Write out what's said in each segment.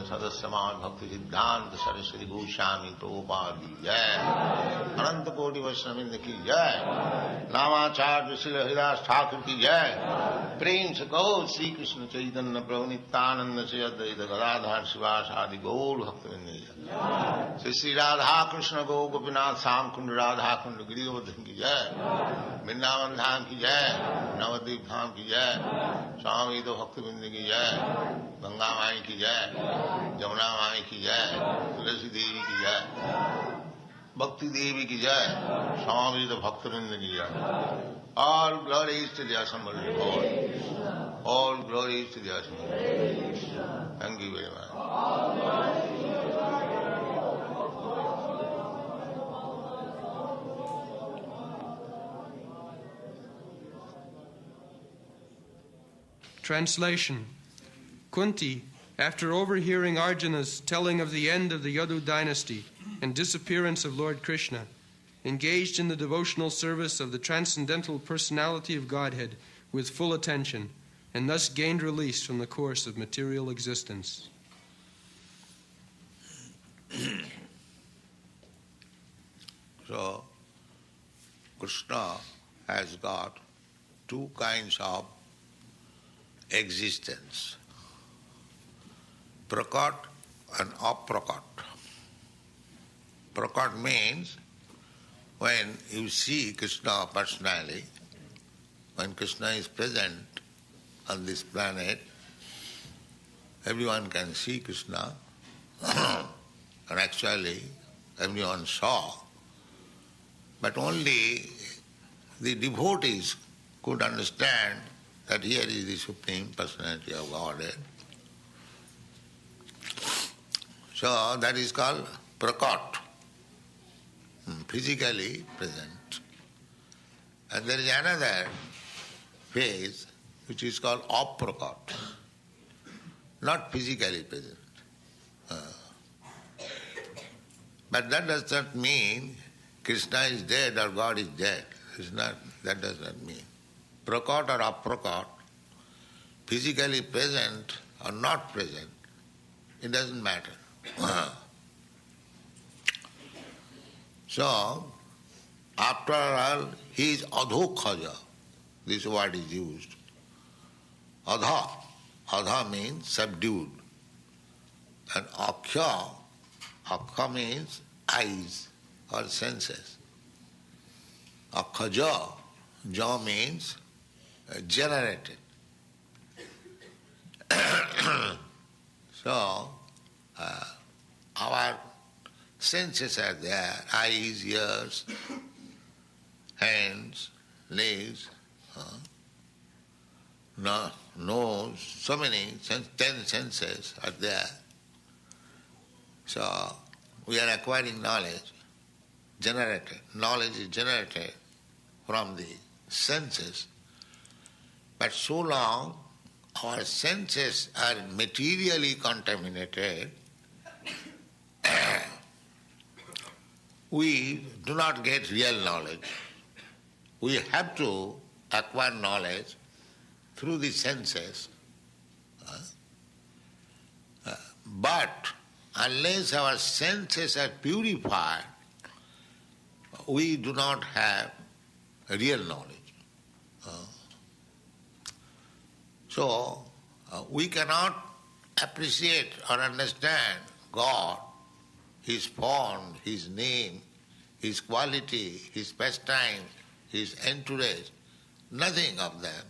सदस्यमान भक्तिसिद्धांत सरस्वती गोस्वामी प्रभुपाद की जय, अनंत कोटि वैष्णववृंद की जय, नामाचार्य श्री हरिदास ठाकुर की जय। प्रेम से कहो श्री कृष्ण चैतन्य प्रभु नित्यानंद से अद्वैत गदाधर शिवास आदि गौर भक्तवृंद की जय। श्री श्री राधा कृष्ण गो गोपीनाथ श्याम कुंड राधा कुंड गिरिवर्धन की जय, वृंदावन धाम की जय, नवद्वीप धाम की जय, स्वामी तो भक्तवृंद की जय, गंगा माई की जय, जमुना माई की जय, तुलसी देवी की जय, भक्ति देवी की जय, स्वामी तो भक्तवृंद की जय। All glories to the assembled Lord. All glories to the assembled Lord. Thank you very much. Translation. Kunti, after overhearing Arjuna's telling of the end of the Yadu dynasty and disappearance of Lord Krishna, engaged in the devotional service of the transcendental personality of Godhead with full attention, and thus gained release from the course of material existence. So, Krishna has got two kinds of existence, prakat and aprakat. Prakat means when you see Krishna personally, when Krishna is present on this planet, everyone can see Krishna, and actually everyone saw, but only the devotees could understand that here is the Supreme Personality of Godhead. So that is called prakat, physically present. And there is another phase which is called aprakat, not physically present. But that does not mean Krishna is dead or God is dead. That does not mean. Prakat or aprakat, physically present or not present, it doesn't matter. So, after all, he is adhokhaja. This word is used. Adha. Adha means subdued. And akhya means eyes or senses. Akhaja, ja means generated. So, our senses are there, eyes, ears, hands, legs, nose, so many, 10 senses are there. So, we are acquiring knowledge, generated. Knowledge is generated from the senses. But so long our senses are materially contaminated, we do not get real knowledge. We have to acquire knowledge through the senses. But unless our senses are purified, we do not have real knowledge. So, we cannot appreciate or understand God, His form, His name, His quality, His pastime, His entourage, nothing of them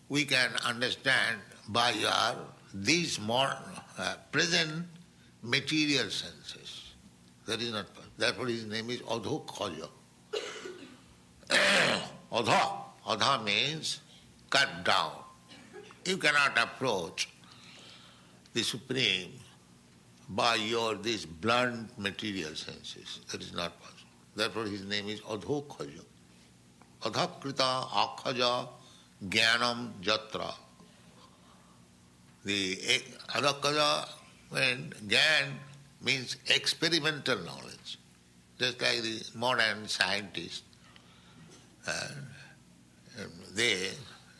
we can understand by these more present material senses. That is not possible. Therefore his name is adhokhaja. Adha means cut down. You cannot approach the Supreme by these blunt material senses. That is not possible. Therefore his name is adhokhaja. Adhakrita akhaja jnanam jatra. The adhokhaja, when jnana means experimental knowledge. Just like the modern scientists, they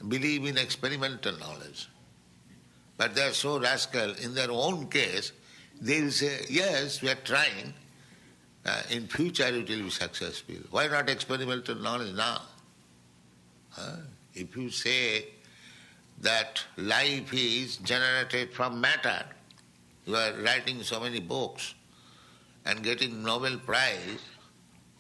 believe in experimental knowledge. But they are so rascal, in their own case, they will say, yes, we are trying, in future it will be successful. Why not experimental knowledge now? If you say that life is generated from matter, you are writing so many books and getting Nobel Prize,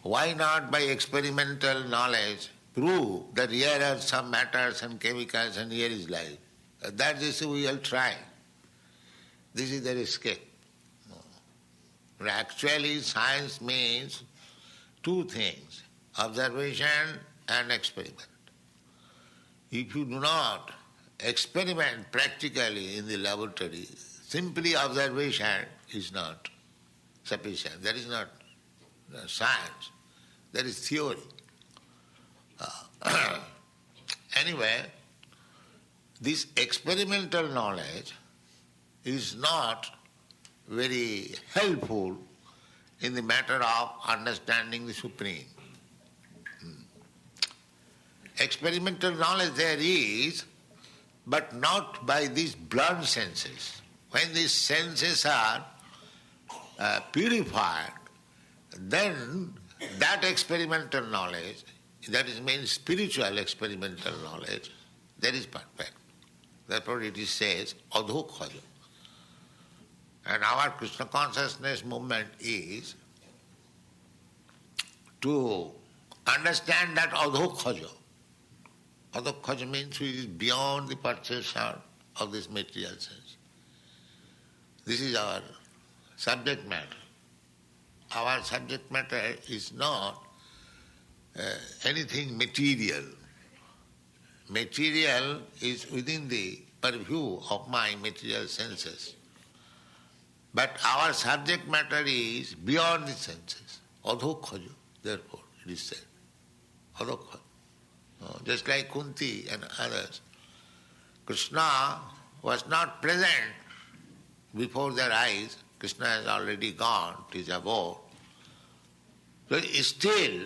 why not by experimental knowledge prove that here are some matters and chemicals and here is life? That is we will try. This is their escape. But actually science means two things, observation and experiment. If you do not experiment practically in the laboratory, simply observation is not sufficient. That is not science. That is theory. Anyway, this experimental knowledge is not very helpful in the matter of understanding the Supreme. Experimental knowledge there is, but not by these blunt senses. When these senses are purified, then that experimental knowledge, that is means spiritual experimental knowledge, that is perfect. Therefore it is says, adhokhaja. And our Krishna consciousness movement is to understand that adhokhaja. Adhokhaja means it is beyond the perception of this material sense. This is our subject matter. Our subject matter is not anything material. Material is within the purview of my material senses. But our subject matter is beyond the senses. Adhokhaja, therefore, it is said. Adhokhaja. Just like Kunti and others, Krishna was not present before their eyes. Krishna has already gone to his abode. So still,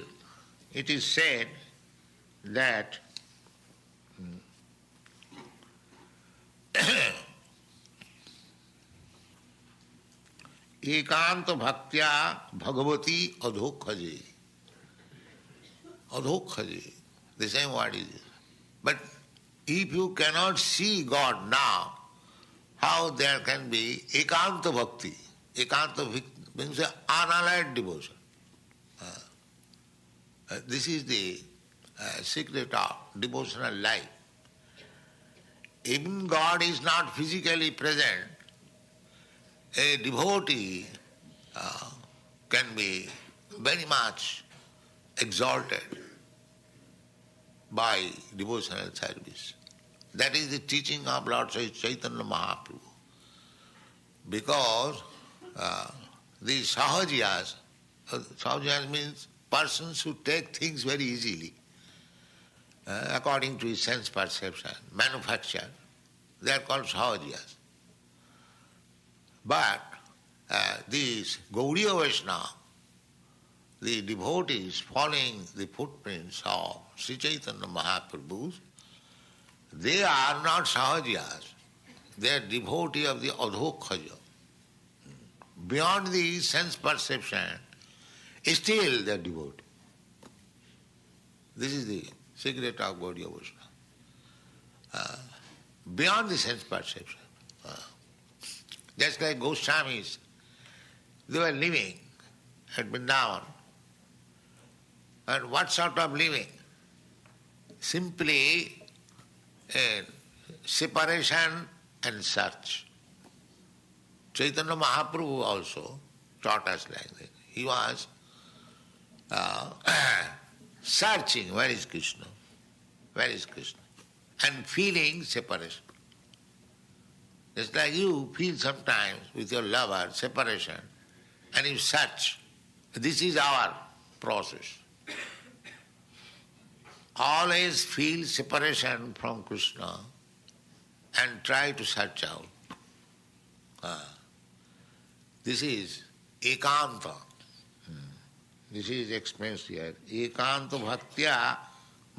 it is said that ekanta bhaktya bhagavati adhokhaje. Adhokhaje, the same word is. But if you cannot see God now, how there can be ekanta bhakti? Ekanta bhakti means unallied devotion. This is the secret of devotional life. Even God is not physically present, a devotee can be very much exalted by devotional service. That is the teaching of Lord Chaitanya Mahaprabhu. Because the sahajiyas means persons who take things very easily, according to his sense perception, manufacture, they are called sahajiyas. But these Gauriya Vaishnava, the devotees following the footprints of Sri Chaitanya Mahaprabhu, they are not sahajiyas, they are devotee of the adhokhaja. Beyond the sense perception, still they are devotee. This is the secret of Gaudiya Vaishnava. Beyond the sense perception. Just like Goswamis, they were living at Vrindavan. And what sort of living? Simply separation and search. Chaitanya Mahaprabhu also taught us like that. He was searching, where is Krishna? Where is Krishna? And feeling separation. Just like you feel sometimes with your lover separation and you search. This is our process. Always feel separation from Krishna and try to search out. This is ekanta. This is explained here. Ekanta bhaktya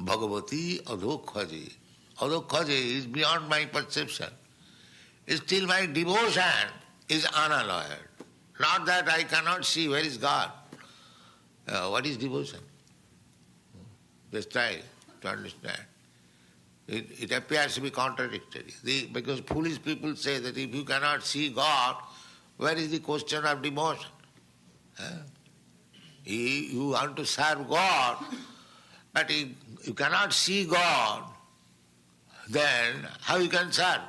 bhagavati adhokhaje. Adhokhaje is beyond my perception. Still my devotion is unalloyed. Not that I cannot see where is God. What is devotion? Just try to understand. It appears to be contradictory. Because foolish people say that if you cannot see God, where is the question of devotion? You want to serve God, but if you cannot see God, then how you can serve?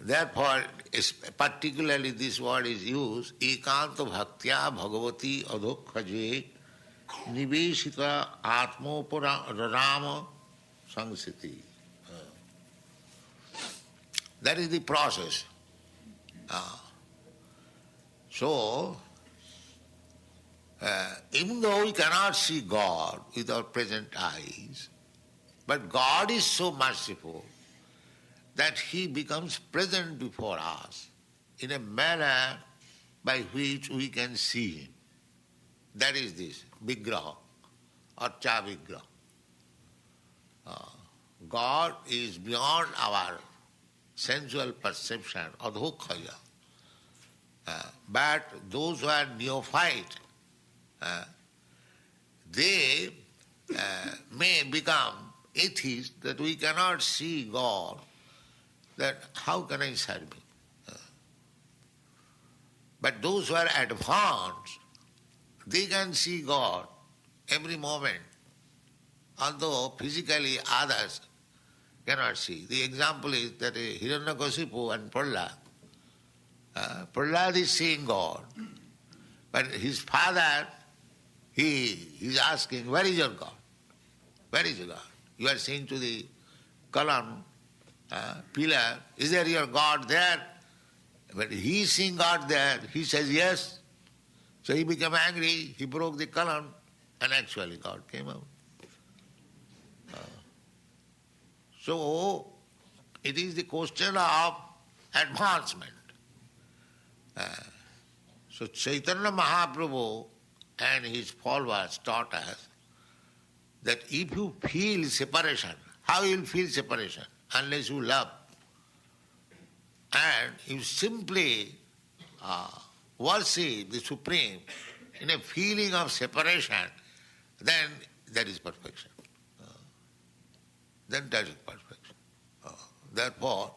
Therefore, particularly this word is used, ekanta bhaktya bhagavati adhokhaje niveshita atmopara rama sangsiti. That is the process. So, even though we cannot see God with our present eyes, but God is so merciful that He becomes present before us in a manner by which we can see Him. That is this vigraha or cha vigraha. God is beyond our sensual perception, adhokhaya. But those who are neophyte, they may become atheists, that we cannot see God, that how can I serve him? But those who are advanced, they can see God every moment, although physically others cannot see. The example is that Hiranyakasipu and Prahlad. Prahlad is seeing God, but his father, he is asking, where is your God? Where is your God? You are saying to the column, pillar, is there your God there? But he is seeing God there. He says yes. So he became angry, he broke the column, and actually God came out. So it is the question of advancement. So Chaitanya Mahaprabhu and his followers taught us that if you feel separation, how you will feel separation? Unless you love. And you simply worship the Supreme in a feeling of separation, then that is perfection. Then that is perfection. Therefore,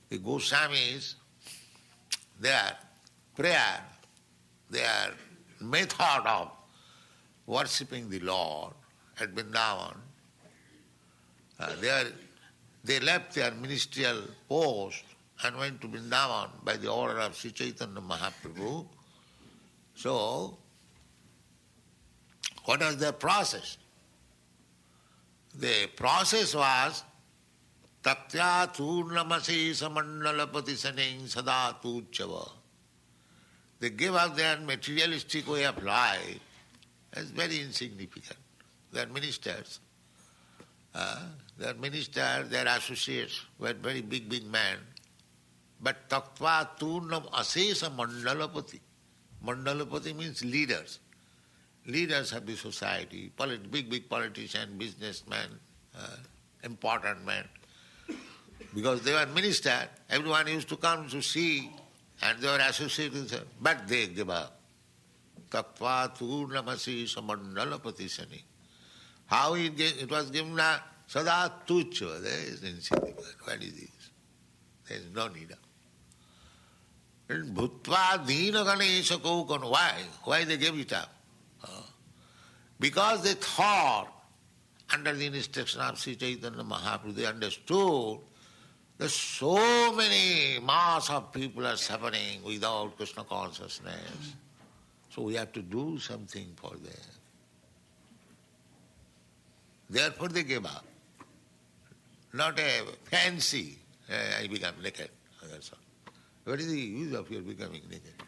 the Goswamis, their prayer, their method of worshipping the Lord at Vrindavan, they left their ministerial post and went to Vrindavan by the order of Sri Chaitanya Mahaprabhu. So, what was their process? The process was Tatya Turnamasi Samandalapati Saning Sada Tuchava. They gave up their materialistic way of life as very insignificant. Their ministers, their associates were very big men. But Tattva Turnam Asesa Mandalapati. Mandalapati means leaders. Leaders of the society, big politicians, businessmen, important men. Because they were ministers, everyone used to come to see, and they were associated, but they gave up. Tattva Turnamasi Samandalapati Sani. How it was given Sada Tuchva, there is insignificant. What is this? There is no need of. And Bhutva Dina Ganesha Kaukan, why? Why they gave it up? Because they thought, under the instruction of Sri Chaitanya Mahaprabhu, they understood that so many mass of people are suffering without Krishna consciousness. So we have to do something for them. Therefore they gave up. Not a fancy, I become naked. That's all. What is the use of your becoming naked?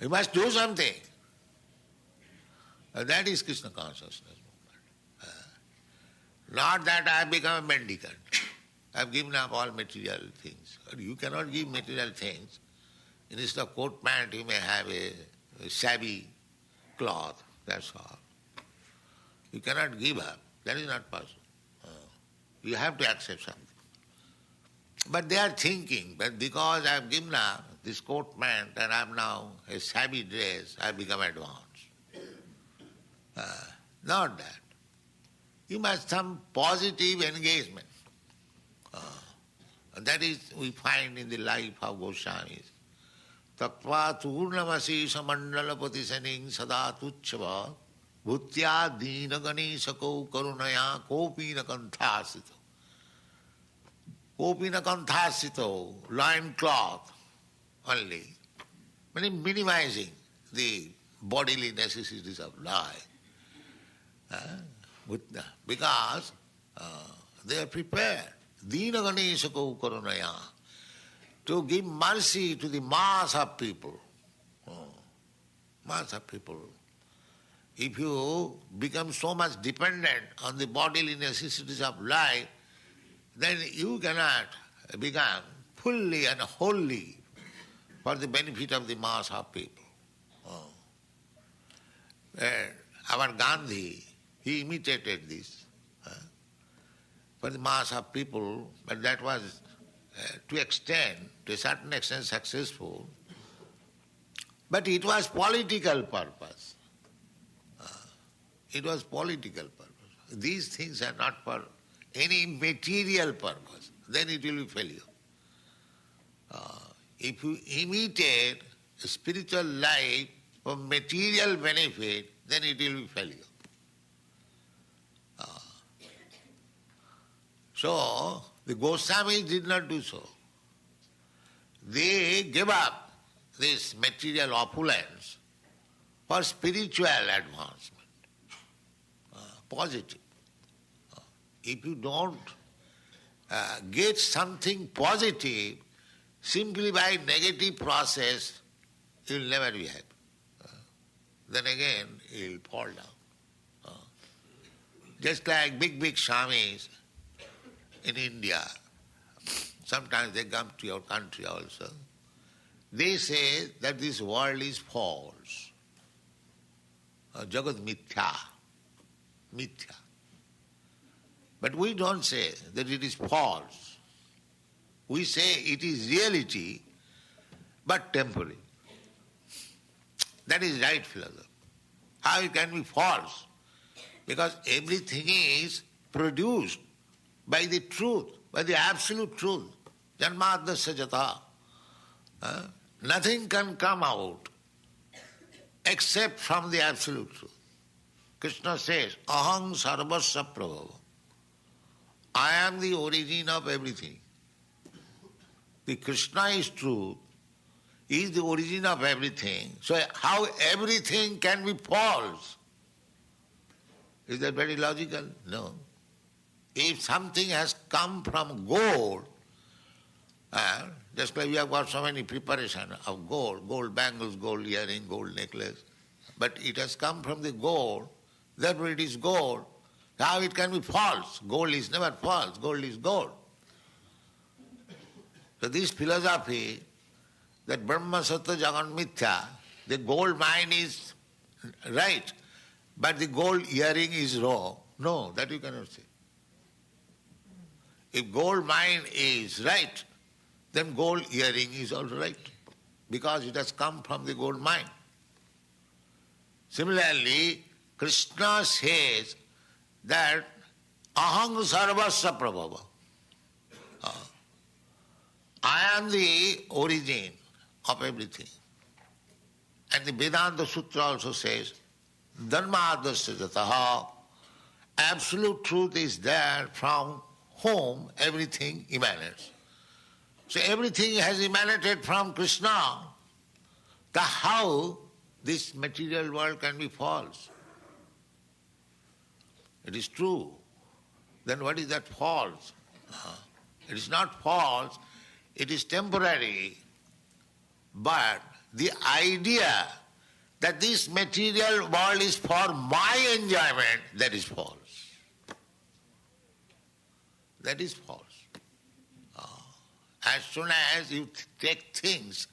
You must do something. That is Krishna consciousness movement. Not that I have become a mendicant. I have given up all material things. You cannot give material things. Instead of coat pant, you may have a shabby cloth. That's all. You cannot give up. That is not possible. You have to accept something. But they are thinking that because I have given up this coat pant and I am now a shabby dress, I have become advanced. Not that. You must have some positive engagement. That is we find in the life of Goswamis. Tattva Turnamasi Samandalapati Saning Sada Tuchava Bhutya Dina Ganesako Karunaya Kopina Kanthasito. Kopina Kanthasito, loin cloth only. Minimizing the bodily necessities of life. Because they are prepared. Dina Ganesako Karunaya. To give mercy to the mass of people. Mass of people. If you become so much dependent on the bodily necessities of life, then you cannot become fully and wholly for the benefit of the mass of people. Our Gandhi, he imitated this. for the mass of people, but that was to a certain extent successful. But it was political purpose. It was political purpose. These things are not for any material purpose. Then it will be failure. If you imitate a spiritual life for material benefit, then it will be failure. So, the Goswamis did not do so. They gave up this material opulence for spiritual advancement, positive. If you don't get something positive simply by negative process, you will never be happy. Then again, you will fall down. Just like big swamis in India, sometimes they come to your country also. They say that this world is false. Jagat mithya. Mithya. But we don't say that it is false. We say it is reality, but temporary. That is right philosophy. How it can be false? Because everything is produced by the truth, by the absolute truth. Janmadasya jata. Nothing can come out except from the absolute truth. Krishna says, Aham sarvasya prabhava. I am the origin of everything. The Krishna is truth, he is the origin of everything. So how everything can be false? Is that very logical? No. If something has come from gold, just like we have got so many preparation of gold bangles, gold earring, gold necklace, but it has come from the gold, therefore it is gold. How it can be false? Gold is never false, gold is gold. So this philosophy that Brahma Sattva Jagan Mithya, the gold mine is right, but the gold earring is wrong. No, that you cannot say. If gold mine is right, then gold earring is all right, because it has come from the gold mine. Similarly, Krishna says that aham sarvasya prabhava. I am the origin of everything. And the Vedanta Sutra also says, dharmadasya jataha. Absolute truth is there from whom everything emanates. So everything has emanated from Krishna. How this material world can be false? It is true. Then what is that false? It is not false, it is temporary. But the idea that this material world is for my enjoyment, that is false. That is false. As soon as you take things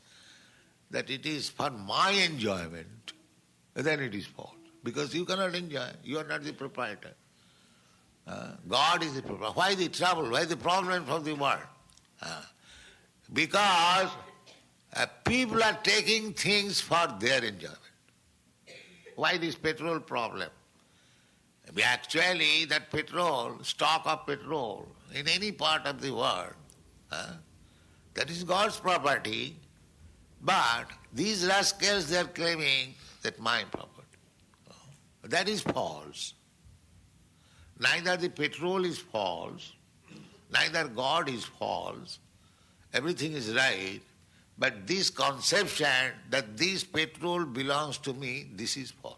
that it is for my enjoyment, then it is false. Because you cannot enjoy, you are not the proprietor. God is the proprietor. Why the trouble? Why the problem from the world? Because people are taking things for their enjoyment. Why this petrol problem? Actually, that petrol, stock of petrol in any part of the world, that is God's property, but these rascals, they are claiming that my property. That is false. Neither the petrol is false, neither God is false, everything is right, but this conception that this petrol belongs to me, this is false.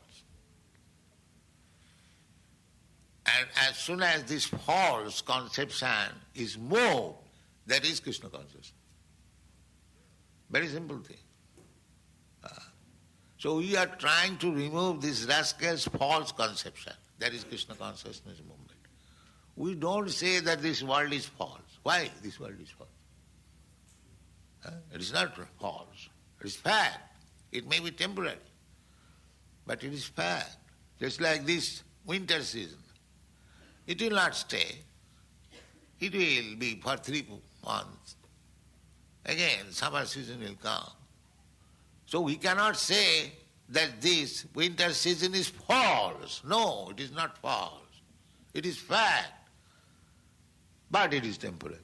And as soon as this false conception is moved, that is Krishna consciousness. Very simple thing. So we are trying to remove this rascal's false conception. That is Krishna consciousness movement. We don't say that this world is false. Why this world is false? It is not false. It is fact. It may be temporary, but it is fact. Just like this winter season. It will not stay. it will be for 3 months. Again, summer season will come. So we cannot say that this winter season is false. No, it is not false. It is fact. But it is temporary.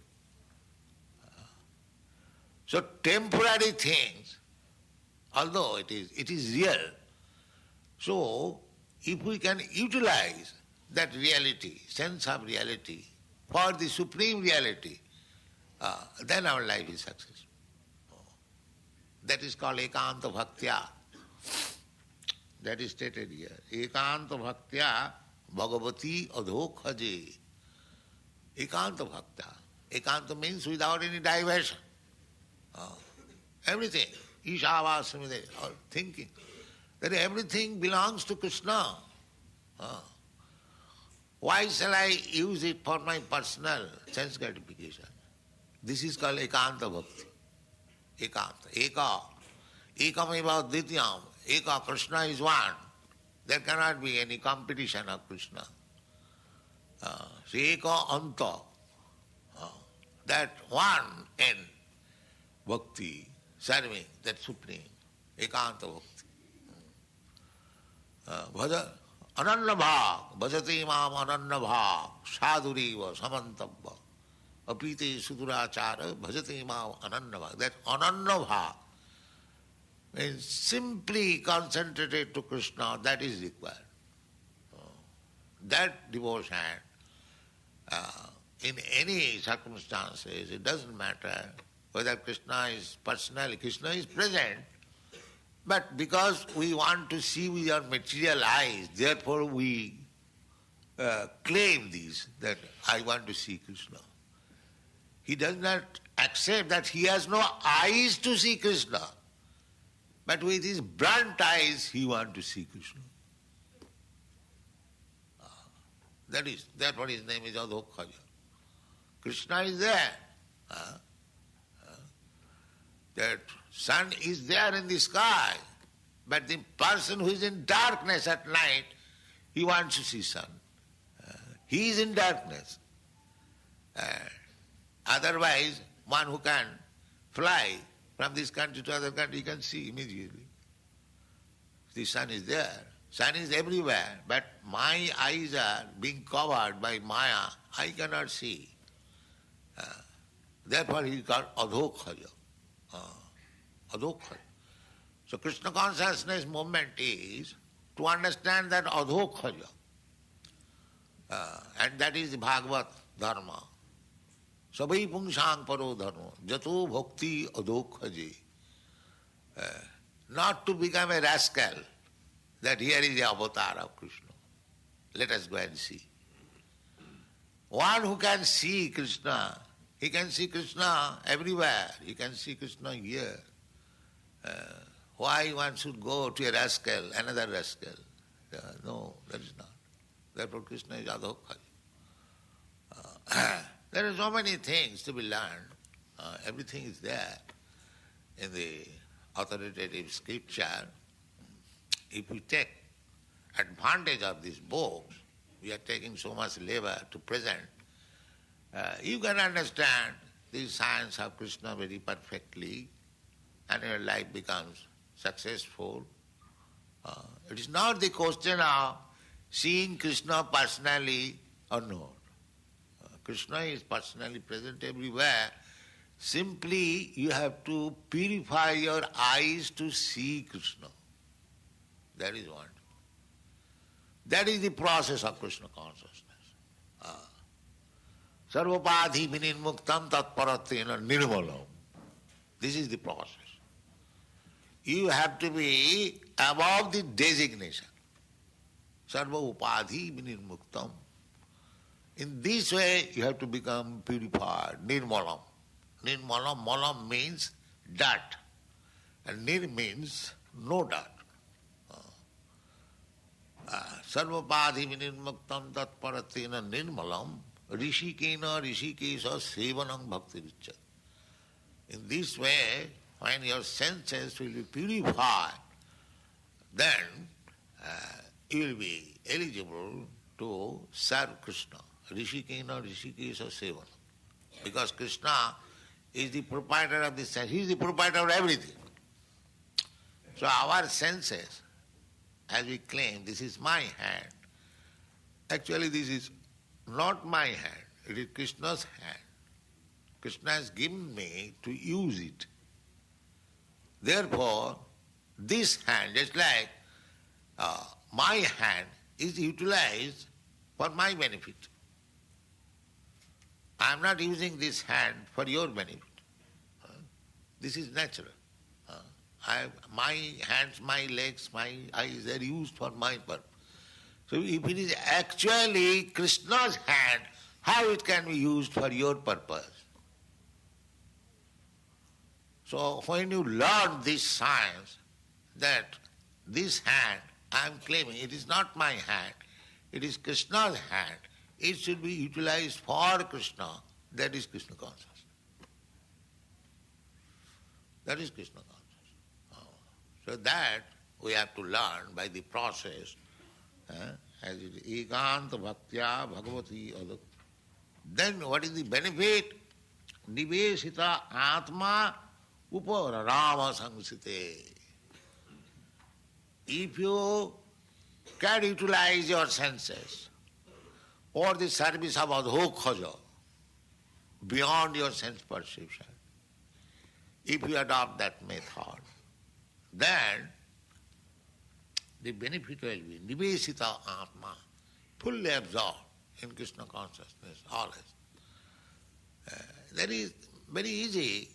So temporary things, although it is real, so if we can utilize that reality, sense of reality, for the supreme reality, then our life is successful. That is called ekanta bhaktya. That is stated here. Ekanta bhaktya bhagavati adhokhaje. Ekanta bhakta. Ekanta means without any diversion. Everything. Ishavasramide, or thinking that everything belongs to Krishna. Why shall I use it for my personal sense gratification? This is called ekanta bhakti. Ekanta. Eka. Ekameva dvityam. Eka, Krishna is one. There cannot be any competition of Krishna. So eka anta. That one end. Bhakti, serving that supreme. Ekanta bhakti. Bhaja ananya bhak. Bhajati mam ananya bhak. Sadhuriva samantabha. Apite sudurachara. Bhajati mam ananya bhak. That ananya bhak means simply concentrated to Krishna, that is required. That devotion, in any circumstances, it doesn't matter whether Krishna is personally, Krishna is present, but because we want to see with our material eyes, therefore we claim this, that I want to see Krishna. He does not accept that he has no eyes to see Krishna. But with his burnt eyes, he wants to see Krishna. Therefore his name is Adhokhaja. Krishna is there. That sun is there in the sky, but the person who is in darkness at night, he wants to see sun. He is in darkness. Otherwise, one who can fly from this country to other country, you can see immediately. The sun is there. Sun is everywhere, but my eyes are being covered by Maya. I cannot see. Therefore he is called Adhokhaja. Adhokhaja. So Krishna consciousness movement is to understand that Adhokhaja. And that is the Bhagavad Dharma. Sabai pungsang paro dharma, jato bhakti adhokhaje. Not to become a rascal, that here is the avatar of Krishna. Let us go and see. One who can see Krishna, he can see Krishna everywhere. He can see Krishna here. Why one should go to a rascal, another rascal? No, that is not. Therefore Krishna is adhokhaje. There are so many things to be learned. Everything is there in the authoritative scripture. If we take advantage of these books, we are taking so much labor to present, you can understand the science of Krishna very perfectly, and your life becomes successful. It is not the question of seeing Krishna personally or not. Krishna is personally present everywhere. Simply you have to purify your eyes to see Krishna. That is one. That is the process of Krishna consciousness. Sarvapadhi vinirmuktam tatparatena nirmalam. This is the process. You have to be above the designation. Sarva upadhi vinirmuktam. In this way, you have to become purified, nirmalam. Nirmalam, malam means dirt, and nir means no dirt. Sarvapadhi vinirmuktam tatparatena nirmalam rishikena rishikesa sevanam bhakti vichat. In this way, when your senses will be purified, then you will be eligible to serve Krishna. Rishikena rishikesa sevanam. Because Krishna is the proprietor of this sense. He is the proprietor of everything. So our senses, as we claim, this is my hand, actually this is not my hand, it is Krishna's hand. Krishna has given me to use it. Therefore, this hand, just like my hand, is utilized for my benefit. I am not using this hand for your benefit. This is natural. My hands, my legs, my eyes are used for my purpose. So if it is actually Krishna's hand, how it can be used for your purpose? So when you learn this science, that this hand, I am claiming, it is not my hand, it is Krishna's hand, it should be utilized for Krishna, that is Krishna consciousness. That is Krishna consciousness. So that we have to learn by the process, as it is ekanta bhaktya bhagavati aduk. Then what is the benefit? Nivesita atma upara rama samsite. If you can utilize your senses for the service of adhokhaja, beyond your sense perception, if you adopt that method, then the benefit will be nivesita atma, fully absorbed in Krishna consciousness, always. That is very easy,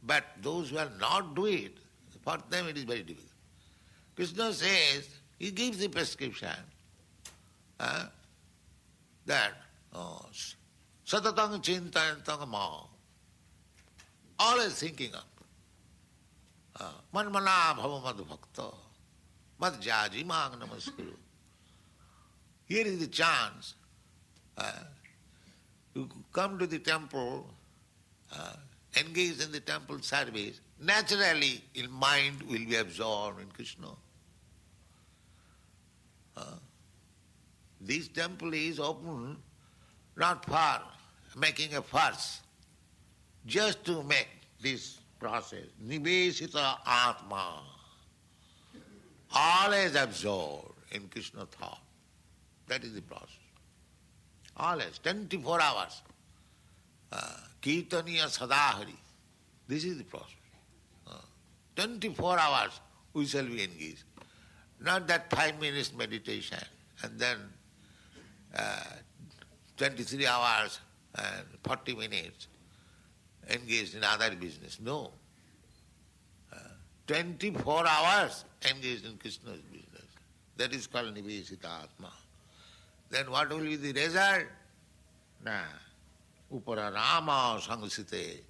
but those who are not do it, for them it is very difficult. Krishna says, he gives the prescription that satatang chintayantang ma, always thinking of manmana bhava mad bhakta, mad jaji mang namaskuru. Here is the chance. You come to the temple, engage in the temple service, naturally your mind will be absorbed in Krishna. This temple is open not for making a fuss, just to make this process. Nivesita atma, always absorbed in Krishna thought. That is the process. Always, 24 hours. Kirtaniya sadahari. This is the process. 24 hours we shall be engaged. Not that 5 minutes meditation and then 23 hours and 40 minutes engaged in other business. No. 24 hours engaged in Krishna's business. That is called Nivesita Atma. Then what will be the result? Upara Rama Sangsite.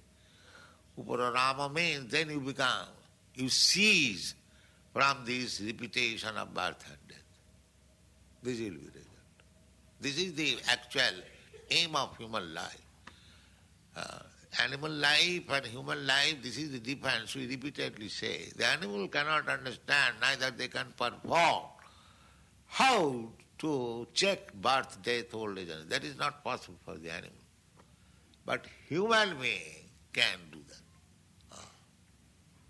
Upara Rama means then you cease from this repetition of birth and death. This will be the result. This is the actual aim of human life. Animal life and human life, this is the difference we repeatedly say. The animal cannot understand, neither they can perform how to check birth, death, old age. That is not possible for the animal. But human being can do that.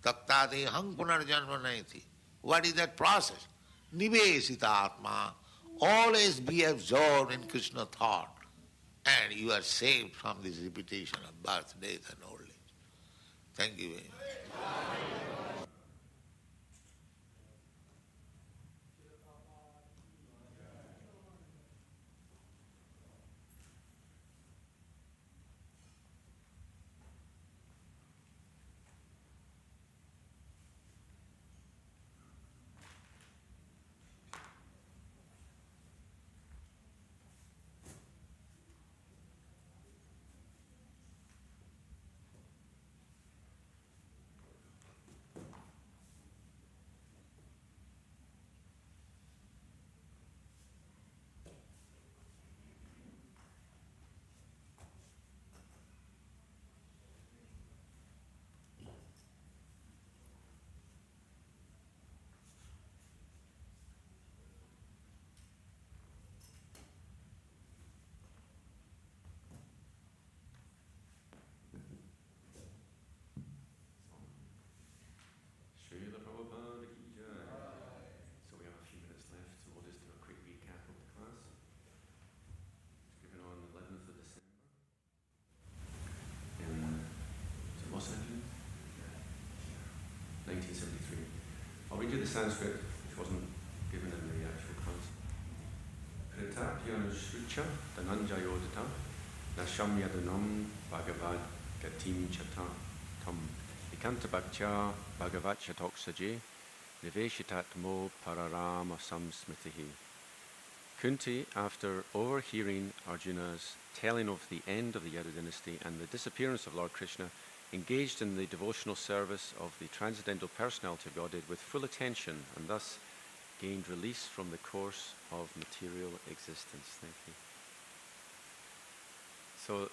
Taktade hang punarjanma naiti. What is that process? Nivesita atma. Always be absorbed in Krishna thought, and you are saved from this repetition of birth, death and old age. Thank you very much. read you the Sanskrit, which wasn't given in the actual class. Pritapyanusrucha dhananjayodita nashamyadanam bhagavad gatim chata tam ikanta bhakcha bhagavat chatoksaje niveshitatmo pararama samsmitihi. Kunti, after overhearing Arjuna's telling of the end of the Yadu dynasty and the disappearance of Lord Krishna, engaged in the devotional service of the transcendental personality of Godhead with full attention, and thus gained release from the course of material existence. Thank you. So,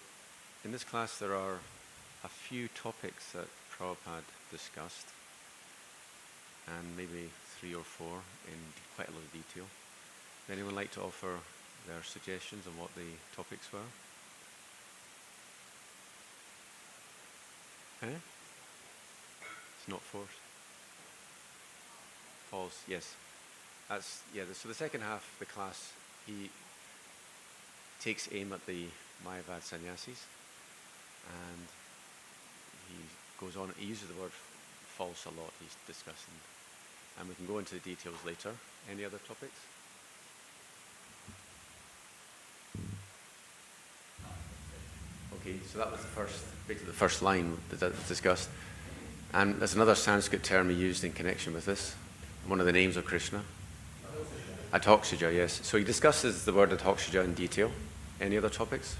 in this class there are a few topics that Prabhupada discussed, and maybe 3 or 4 in quite a lot of detail. Would anyone like to offer their suggestions on what the topics were? It's not forced. False, yes. So the second half of the class, he takes aim at the Mayavad sannyasis, and he goes on, he uses the word false a lot, he's discussing. And we can go into the details later. Any other topics? Okay, so that was the first line that was discussed. And there's another Sanskrit term he used in connection with this, one of the names of Krishna. Atoxija, yes. So he discusses the word atoxija in detail. Any other topics?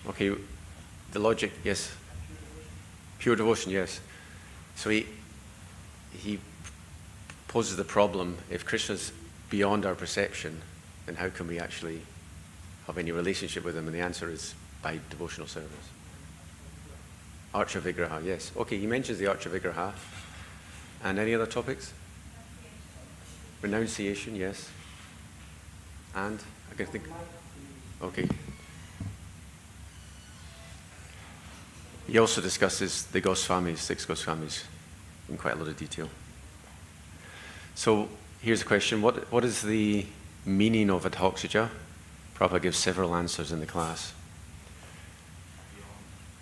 Okay, the logic, yes. Pure devotion, yes. So he poses the problem, if Krishna's beyond our perception, then how can we actually have any relationship with him? And the answer is by devotional service. Archa Vigraha, yes. Okay, he mentions the Archa Vigraha. And any other topics? Renunciation, yes. And I can think. Okay. He also discusses the Goswamis, 6 Goswamis, in quite a lot of detail. So here's a question: What is the meaning of atoxija? Prabhupada gives several answers in the class.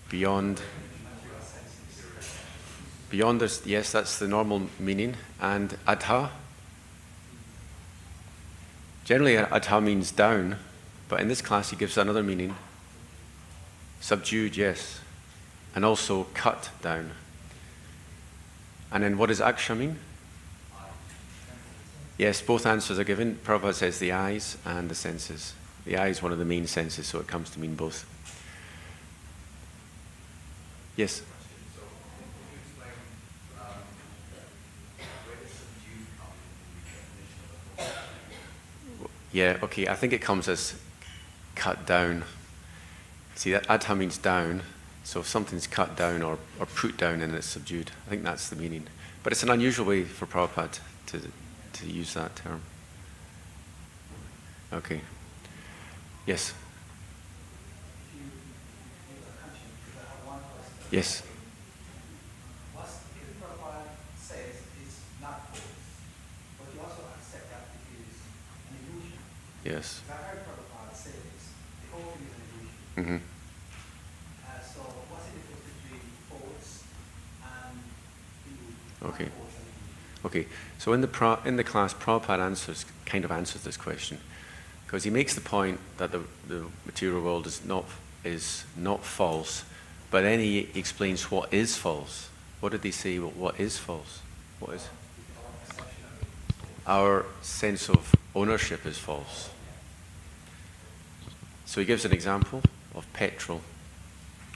Beyond this, yes, that's the normal meaning. And adha, generally adha means down, but in this class he gives another meaning. Subdued, yes, and also cut down. And then what does aksha mean? Yes, both answers are given. Prabhupada says the eyes and the senses. The eye is one of the main senses, so it comes to mean both. Yes? So, can you explain where does subdued come in the definition of the Yeah, okay, I think it comes as cut down. See, that adha means down, so if something's cut down or put down, then it's subdued. I think that's the meaning. But it's an unusual way for Prabhupada to use that term. Okay. Yes. Yes. What Prabhupada says is not false, but you also accept that it is an illusion. Yes. I heard Prabhupada say this. The whole thing is an illusion. Mm-hmm. So what's the difference between false and illusion? Okay. False and illusion? Okay. So in the class, Prabhupada answers this question, because he makes the point that the material world is not false, but then he explains what is false. What did he say? What is false? What is? Our sense of ownership is false. So he gives an example of petrol.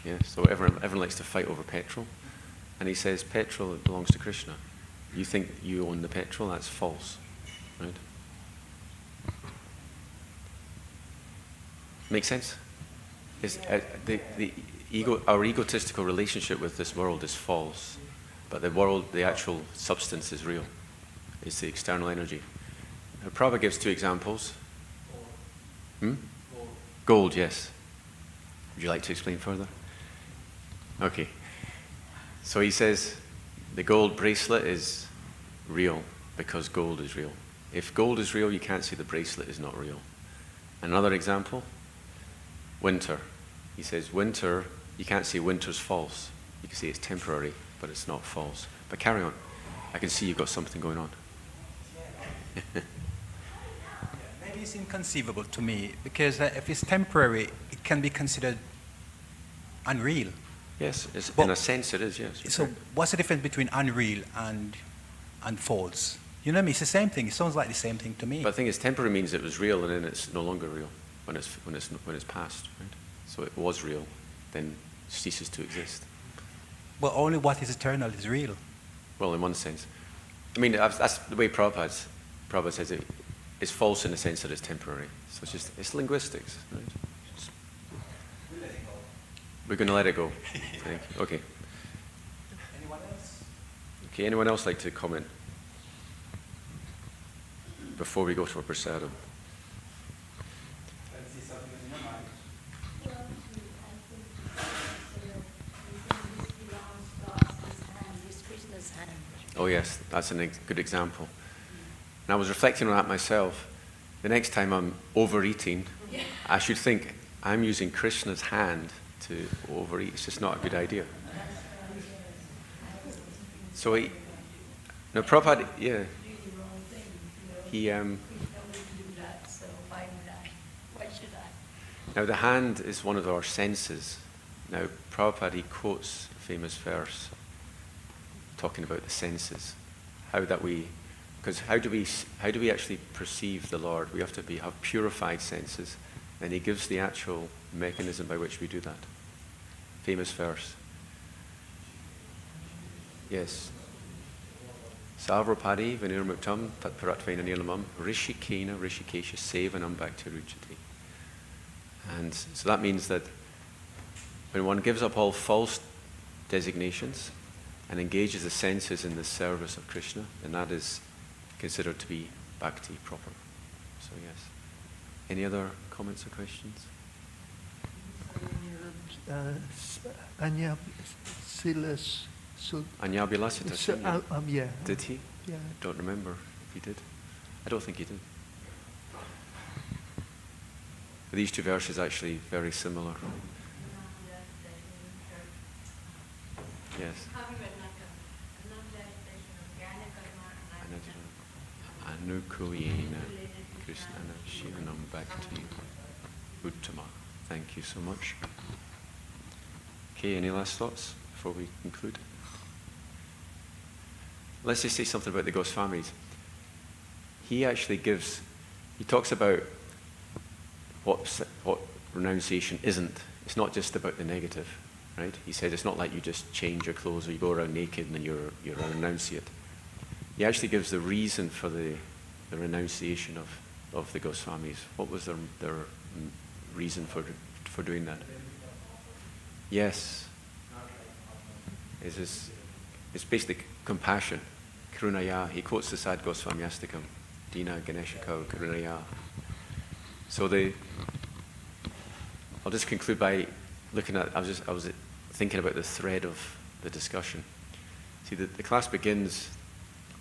Yeah. So everyone likes to fight over petrol, and he says petrol belongs to Krishna. You think you own the petrol? That's false, right? Make sense? Our egotistical relationship with this world is false, but the actual substance is real. It's the external energy. Prabhupada gives 2 examples. Gold, yes. Would you like to explain further? Okay. So he says the gold bracelet is real because gold is real. If gold is real, you can't say the bracelet is not real. Another example, winter. He says winter, you can't say winter's false. You can say it's temporary but it's not false. But carry on. I can see you've got something going on. Maybe it's inconceivable to me because if it's temporary, it can be considered unreal. Yes, But- in a sense it is, yes. you're So correct. what's the difference between unreal and false? You know what I mean? It's the same thing. It sounds like the same thing to me. But the thing is, temporary means it was real and then it's no longer real when it's past, right? So it was real, then ceases to exist. But only what is eternal is real. Well, in one sense. I mean, that's the way Prabhupada says it. It's false in the sense that it's temporary. So it's linguistics, right? We're going to let it go. Thank you. Okay. Anyone else? Okay, anyone else like to comment before we go to our prasadam? Let's see something in your mind. Well, I think this belongs to us, this hand, this Krishna's hand. Oh yes, that's a good example. And I was reflecting on that myself. The next time I'm overeating, I should think, I'm using Krishna's hand to overeat. It's just not a good idea. So no, Prabhupada, yeah, he, now the hand is one of our senses. Now Prabhupada, he quotes a famous verse talking about the senses, because how do we actually perceive the Lord? We have to have purified senses, and he gives the actual mechanism by which we do that. Famous verse. Yes. Savrapadi vinirmuktam tatparatvena nilamam rishikena rishikesha sevanam bhaktiruchati. And so that means that when one gives up all false designations and engages the senses in the service of Krishna, then that is considered to be bhakti proper. So yes. Any other comments or questions? Anya Silas. Anyabilasita Sanya. Yeah. Did he? Yeah. Don't remember if he did. I don't think he did. But these two verses are actually very similar. Yes. Anukuyena Krishnana Shivanam Bhakti Uttama. Thank you so much. Okay, any last thoughts before we conclude? Let's just say something about the Goswamis. He talks about what renunciation isn't. It's not just about the negative, right? He said it's not like you just change your clothes or you go around naked and then you're a renunciate. He actually gives the reason for the renunciation of the Goswamis. What was their reason for doing that? Yes. It's basically compassion. Karunaya. He quotes the Sad Goswami Astakam. Dina Ganeshakau Karunaya. So I'll just conclude by looking at, I was thinking about the thread of the discussion. See, the class begins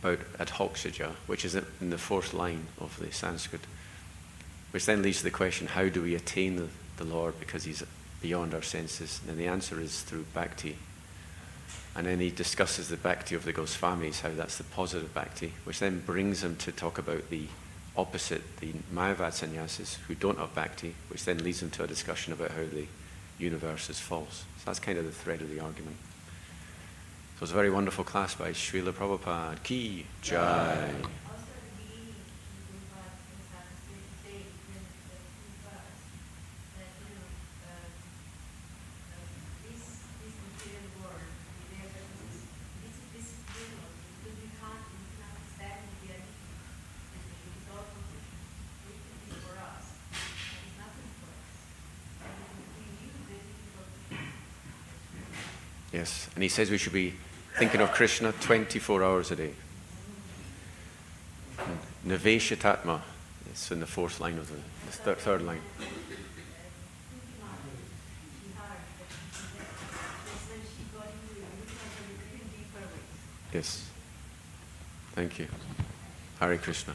about adhoksaja, which is in the fourth line of the Sanskrit, which then leads to the question, how do we attain the Lord because he's beyond our senses? And the answer is through bhakti. And then he discusses the bhakti of the Goswamis, how that's the positive bhakti, which then brings him to talk about the opposite, the Mayavad sannyasis, who don't have bhakti, which then leads him to a discussion about how the universe is false. So that's kind of the thread of the argument. So it's a very wonderful class by Srila Prabhupada. Ki Jai. Yes, and he says we should be thinking of Krishna 24 hours a day. Niveshatatma, it's in the fourth line of the third line. Yes. Thank you. Hare Krishna.